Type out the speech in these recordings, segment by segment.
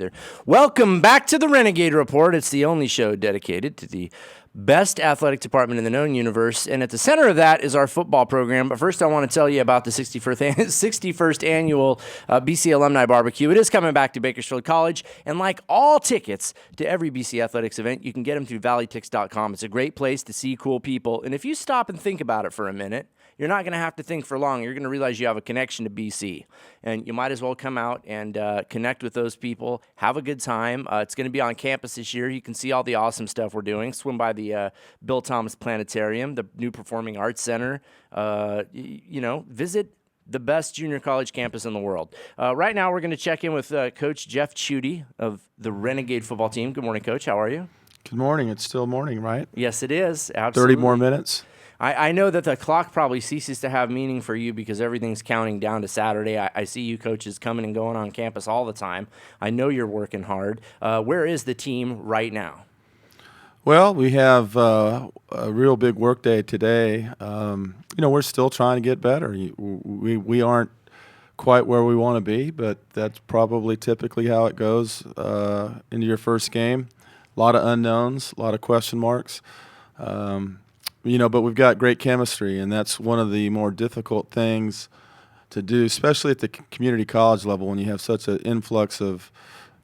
either. Welcome back to the Renegade Report. It's the only show dedicated to the best athletic department in the known universe, and at the center of that is our football program. But first, I want to tell you about the 61st annual BC Alumni Barbecue. It is coming back to Bakersfield College, and like all tickets to every BC athletics event, you can get them through valleytix.com. It's a great place to see cool people, and if you stop and think about it for a minute, you're not going to have to think for long. You're going to realize you have a connection to BC, and you might as well come out and connect with those people, have a good time. It's going to be on campus this year. You can see all the awesome stuff we're doing. Swim by the Bill Thomas Planetarium, the new Performing Arts Center. Visit the best junior college campus in the world. Right now, we're going to check in with Coach Jeff Chudy of the Renegade football team. Good morning, Coach. How are you? Good morning. It's still morning, right? Yes, it is. Absolutely. 30 more minutes. I know that the clock probably ceases to have meaning for you because everything's counting down to Saturday. I see you coaches coming and going on campus all the time. I know you're working hard. Where is the team right now? Well, we have a real big work day today. We're still trying to get better. We aren't quite where we want to be, but that's probably typically how it goes into your first game. A lot of unknowns, a lot of question marks. But we've got great chemistry, and that's one of the more difficult things to do, especially at the community college level when you have such an influx of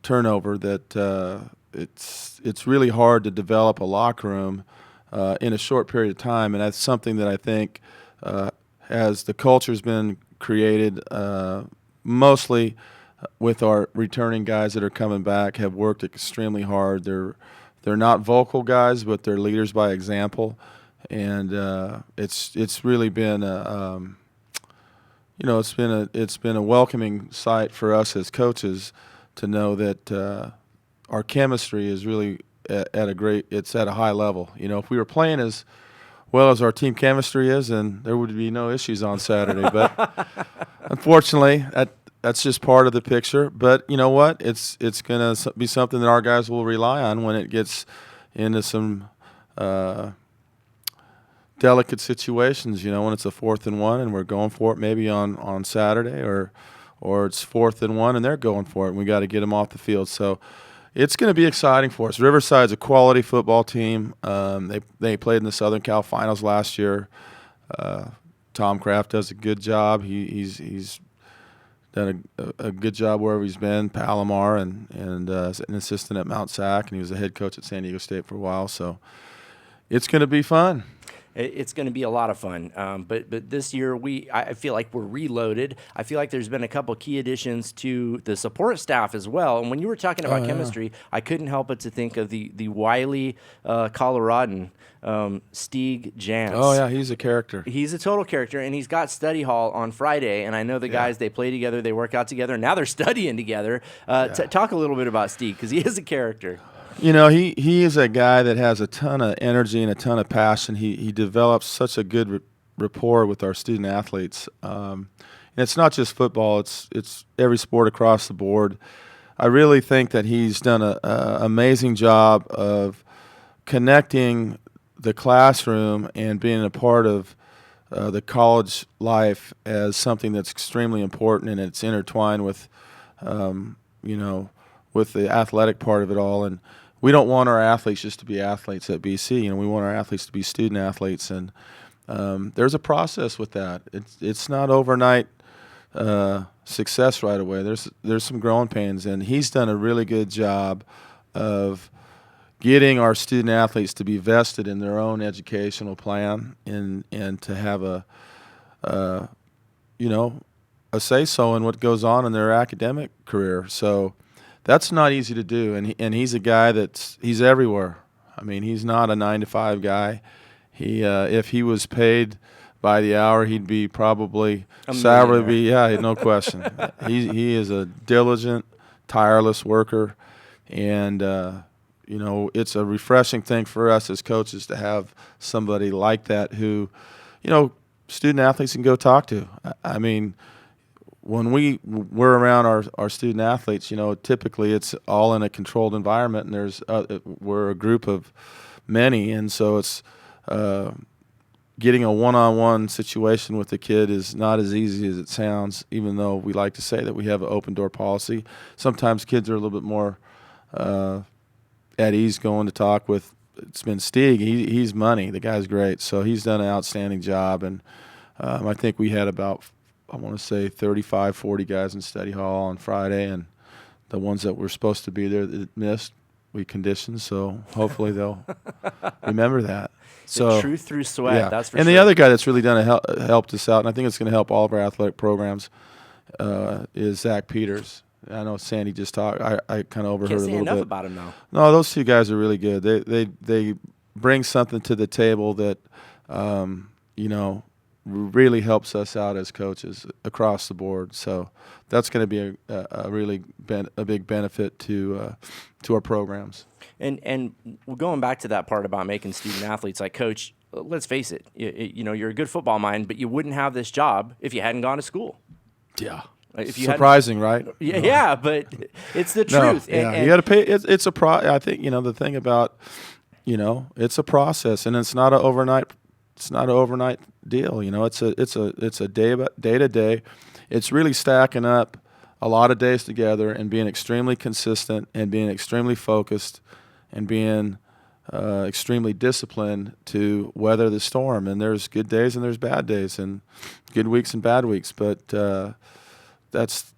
turnover that it's really hard to develop a locker room in a short period of time. And that's something that I think as the culture's been created, mostly with our returning guys that are coming back, have worked extremely hard. They're not vocal guys, but they're leaders by example. And it's really been it's been a welcoming sight for us as coaches to know that our chemistry is really at a high level. If we were playing as well as our team chemistry is, then there would be no issues on Saturday. But unfortunately, that's just part of the picture. But you know what? It's going to be something that our guys will rely on when it gets into some delicate situations, when it's a 4th and 1 and we're going for it maybe on Saturday, or it's 4th and 1 and they're going for it and we got to get them off the field. So it's going to be exciting for us. Riverside's a quality football team. They played in the Southern Cal Finals last year. Tom Kraft does a good job. He's done a good job wherever he's been. Palomar and an assistant at Mount Sac, and he was a head coach at San Diego State for a while. So it's going to be fun. It's going to be a lot of fun, but this year I feel like we're reloaded. I feel like there's been a couple key additions to the support staff as well. And when you were talking about chemistry, I couldn't help but to think of the wily Coloradan, Stieg Jans. Oh yeah, he's a character. He's a total character, and he's got study hall on Friday. And I know the guys, they play together, they work out together, and now they're studying together. Talk a little bit about Stieg, because he is a character. He is a guy that has a ton of energy and a ton of passion. He develops such a good rapport with our student athletes. And it's not just football; it's every sport across the board. I really think that he's done an amazing job of connecting the classroom and being a part of the college life as something that's extremely important, and it's intertwined with, with the athletic part of it all. And we don't want our athletes just to be athletes at BC. We want our athletes to be student athletes, and there's a process with that. It's not overnight success right away. There's some growing pains, and he's done a really good job of getting our student athletes to be vested in their own educational plan and to have a say-so in what goes on in their academic career. So that's not easy to do, and he's a guy he's everywhere. I mean, he's not a 9-to-5 guy. If he was paid by the hour, he'd be probably salary would be no question. He is a diligent, tireless worker, and it's a refreshing thing for us as coaches to have somebody like that who, student athletes can go talk to. I mean, when we're around our student athletes, typically it's all in a controlled environment, and we're a group of many, and so it's getting a one-on-one situation with the kid is not as easy as it sounds, even though we like to say that we have an open-door policy. Sometimes kids are a little bit more at ease going to talk with. It's been Stieg. He's money. The guy's great. So he's done an outstanding job. And I think we had about, I want to say, 35, 40 guys in study hall on Friday. And the ones that were supposed to be there that missed, we conditioned. So hopefully they'll remember that. So the truth through sweat, yeah. that's for and sure. the other guy that's really done helped us out, and I think it's going to help all of our athletic programs, is Zach Peters. I know Sandy just talked. I kind of overheard Can't a say little enough bit about him though. No, those two guys are really good. They bring something to the table that really helps us out as coaches across the board. So that's going to be a really big benefit to our programs. And going back to that part about making student athletes, like, Coach, let's face it, you're a good football mind, but you wouldn't have this job if you hadn't gone to school. Yeah. If you surprising, right? Yeah, but it's the truth. No, yeah, you got to pay. It's a I think the thing about it's a process, and it's not an overnight. It's not an overnight deal. It's a day to day. It's really stacking up a lot of days together and being extremely consistent and being extremely focused and being extremely disciplined to weather the storm. And there's good days and there's bad days and good weeks and bad weeks, but that's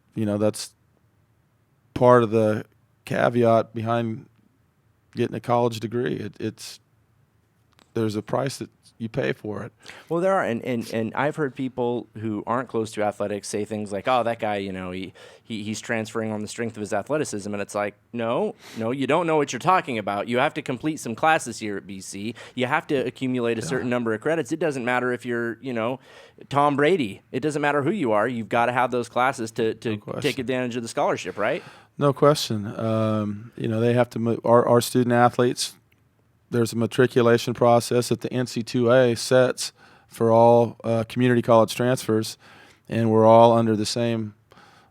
part of the caveat behind getting a college degree. There's a price that you pay for it. Well, there are, and I've heard people who aren't close to athletics say things like, "Oh, that guy, he's transferring on the strength of his athleticism," and it's like, no, you don't know what you're talking about. You have to complete some classes here at BC. You have to accumulate a certain number of credits. It doesn't matter if you're, Tom Brady. It doesn't matter who you are. You've got to have those classes to take advantage of the scholarship, right? No question. They have to our student athletes. There's a matriculation process that the NC2A sets for all community college transfers, and we're all under the same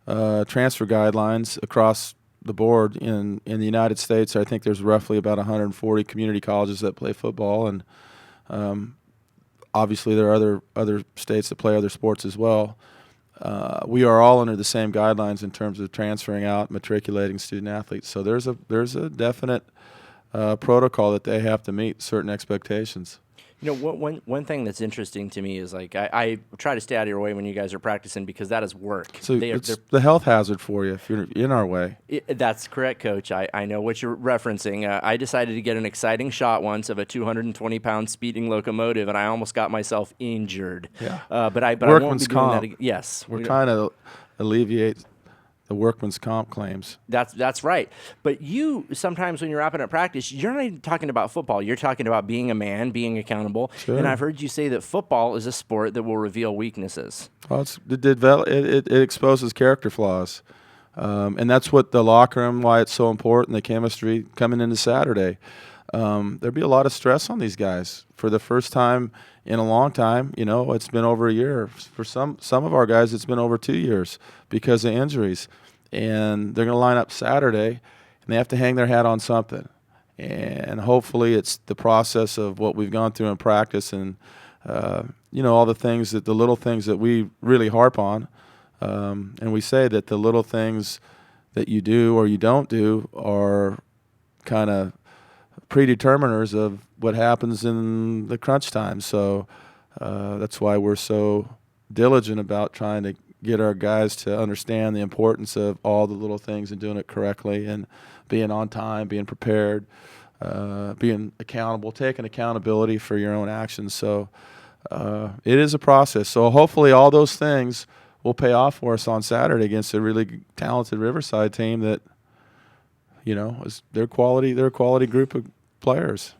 transfer guidelines across the board. In the United States, I think there's roughly about 140 community colleges that play football, and obviously there are other states that play other sports as well. We are all under the same guidelines in terms of transferring out, matriculating student athletes. So there's a definite protocol that they have to meet, certain expectations. One thing that's interesting to me is, like, I try to stay out of your way when you guys are practicing, because that is work. So it's the health hazard for you if you're in our way. That's correct, Coach. I know what you're referencing. I decided to get an exciting shot once of a 220-pound speeding locomotive, and I almost got myself injured. Yeah. But I won't be doing comp. that again. Yes. We're trying to alleviate the workman's comp claims. That's right. But you, sometimes when you're wrapping up practice, you're not even talking about football. You're talking about being a man, being accountable. Sure. And I've heard you say that football is a sport that will reveal weaknesses. Well, it exposes character flaws. And that's what the locker room, why it's so important, the chemistry coming into Saturday. There'll be a lot of stress on these guys. For the first time in a long time, it's been over a year. For some of our guys, it's been over 2 years because of injuries. And they're going to line up Saturday, and they have to hang their hat on something. And hopefully it's the process of what we've gone through in practice and, all the little things that we really harp on. And we say that the little things that you do or you don't do are kind of predeterminers of what happens in the crunch time. So that's why we're so diligent about trying to get our guys to understand the importance of all the little things and doing it correctly and being on time, being prepared, being accountable, taking accountability for your own actions. So it is a process. So hopefully all those things will pay off for us on Saturday against a really talented Riverside team that, they're a quality group of players.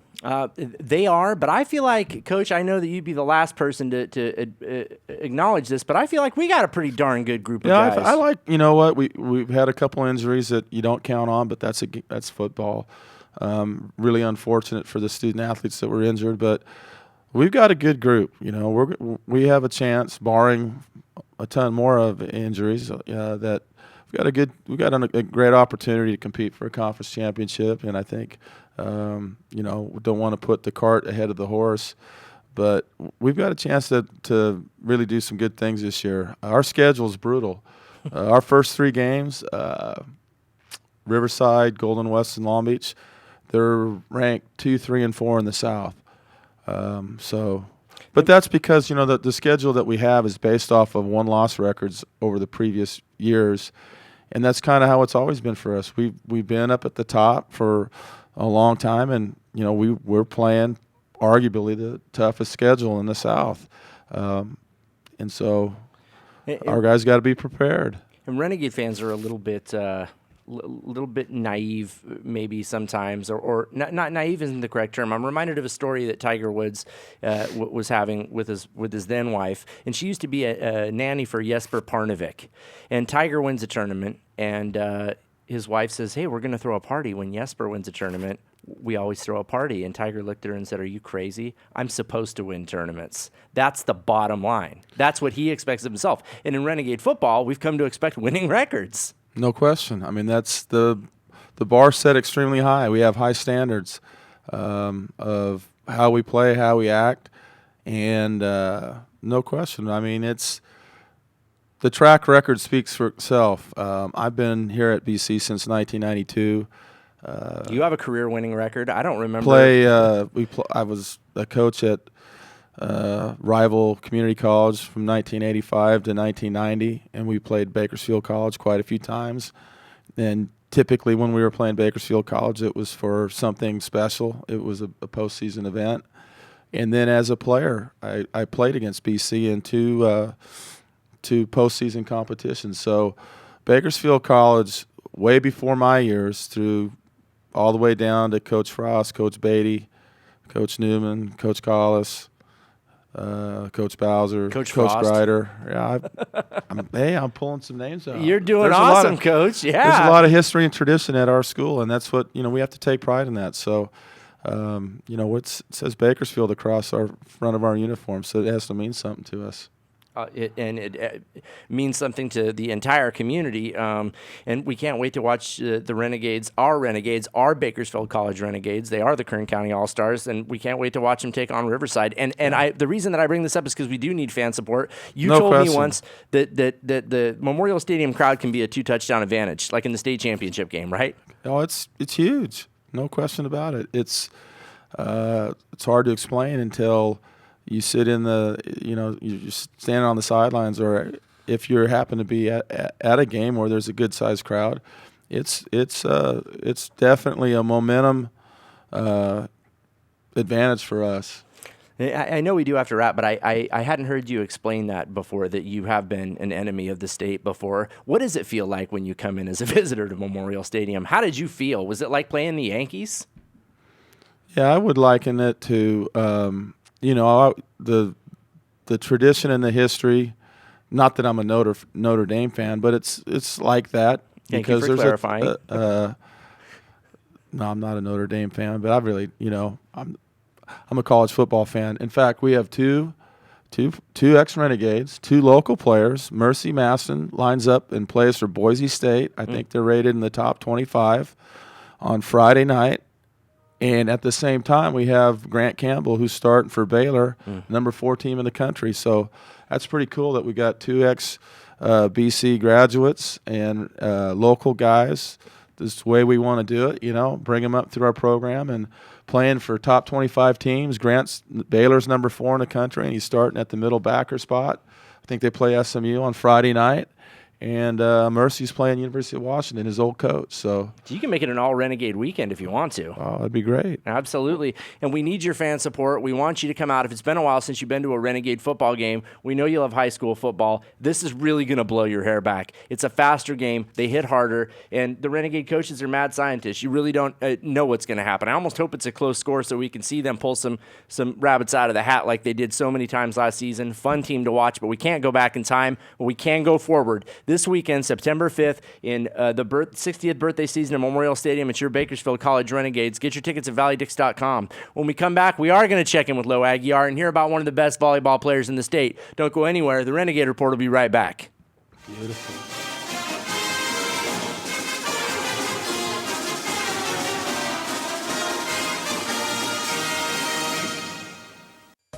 They are, but I feel like, Coach, I know that you'd be the last person to acknowledge this, but I feel like we got a pretty darn good group of guys. I like, we've had a couple injuries that you don't count on, but that's football. Really unfortunate for the student athletes that were injured, but we've got a good group. We have a chance, barring a ton more of injuries, that we've got a great opportunity to compete for a conference championship, and I think. Don't want to put the cart ahead of the horse, but we've got a chance to really do some good things this year. Our schedule is brutal. Our first 3 games, Riverside, Golden West, and Long Beach, they're ranked 2, 3, and 4 in the South. But that's because the schedule that we have is based off of 1-loss records over the previous years, and that's kind of how it's always been for us. We've been up at the top for a long time, and we're playing arguably the toughest schedule in the South, and so our guys got to be prepared. And Renegade fans are a little bit naive, maybe sometimes, or not naive isn't the correct term. I'm reminded of a story that Tiger Woods was having with his then wife, and she used to be a nanny for Jesper Parnevik. And Tiger wins a tournament, and his wife says, "Hey, we're going to throw a party when Jesper wins a tournament. We always throw a party." And Tiger looked at her and said, "Are you crazy? I'm supposed to win tournaments." That's the bottom line. That's what he expects of himself. And in Renegade football, we've come to expect winning records. No question. I mean, that's the bar set extremely high. We have high standards of how we play, how we act, and no question. I mean, the track record speaks for itself. I've been here at BC since 1992. Do you have a career-winning record? I don't remember. I was a coach at rival community college from 1985 to 1990, and we played Bakersfield College quite a few times. And typically when we were playing Bakersfield College, it was for something special. It was a postseason event. And then as a player, I played against BC in two postseason competitions. So Bakersfield College, way before my years, through all the way down to Coach Frost, Coach Beatty, Coach Newman, Coach Collis, Coach Bowser, Coach Greider. Yeah, I'm pulling some names out. You're doing awesome, Coach. Yeah, there's a lot of history and tradition at our school, and that's what we have to take pride in that. So, it says Bakersfield across our front of our uniform, so it has to mean something to us. It means something to the entire community, and we can't wait to watch the Renegades, our Bakersfield College Renegades. They are the Kern County All-Stars, and we can't wait to watch them take on Riverside. And the reason that I bring this up is because we do need fan support. You told me once that the Memorial Stadium crowd can be a 2-touchdown advantage, like in the state championship game, right? Oh, it's huge, no question about it. It's hard to explain until you sit in you're standing on the sidelines, or if you happen to be at a game where there's a good sized crowd, it's definitely a momentum advantage for us. I know we do have to wrap, but I hadn't heard you explain that before, that you have been an enemy of the state before. What does it feel like when you come in as a visitor to Memorial Stadium? How did you feel? Was it like playing the Yankees? Yeah, I would liken it to the tradition and the history. Not that I'm a Notre Dame fan, but it's like that. Thank you for clarifying. No, I'm not a Notre Dame fan, but I really, I'm a college football fan. In fact, we have two ex-Renegades, 2 local players. Mercy Maston lines up and plays for Boise State. I think they're rated in the top 25 on Friday night. And at the same time, we have Grant Campbell, who's starting for Baylor, number 4 team in the country. So that's pretty cool that we got 2 BC graduates and local guys. This is the way we want to do it, bring them up through our program and playing for top 25 teams. Baylor's number 4 in the country, and he's starting at the middle backer spot. I think they play SMU on Friday night. And Mercy's playing University of Washington, his old coach. So you can make it an all-Renegade weekend if you want to. Oh, that'd be great. Absolutely. And we need your fan support. We want you to come out. If it's been a while since you've been to a Renegade football game, we know you love high school football. This is really going to blow your hair back. It's a faster game. They hit harder. And the Renegade coaches are mad scientists. You really don't know what's going to happen. I almost hope it's a close score so we can see them pull some rabbits out of the hat like they did so many times last season. Fun team to watch, but we can't go back in time, but we can go forward. This weekend, September 5th, in the 60th birthday season at Memorial Stadium, it's your Bakersfield College Renegades. Get your tickets at valleydix.com. When we come back, we are going to check in with Lo Aguiar and hear about one of the best volleyball players in the state. Don't go anywhere. The Renegade Report will be right back. Beautiful.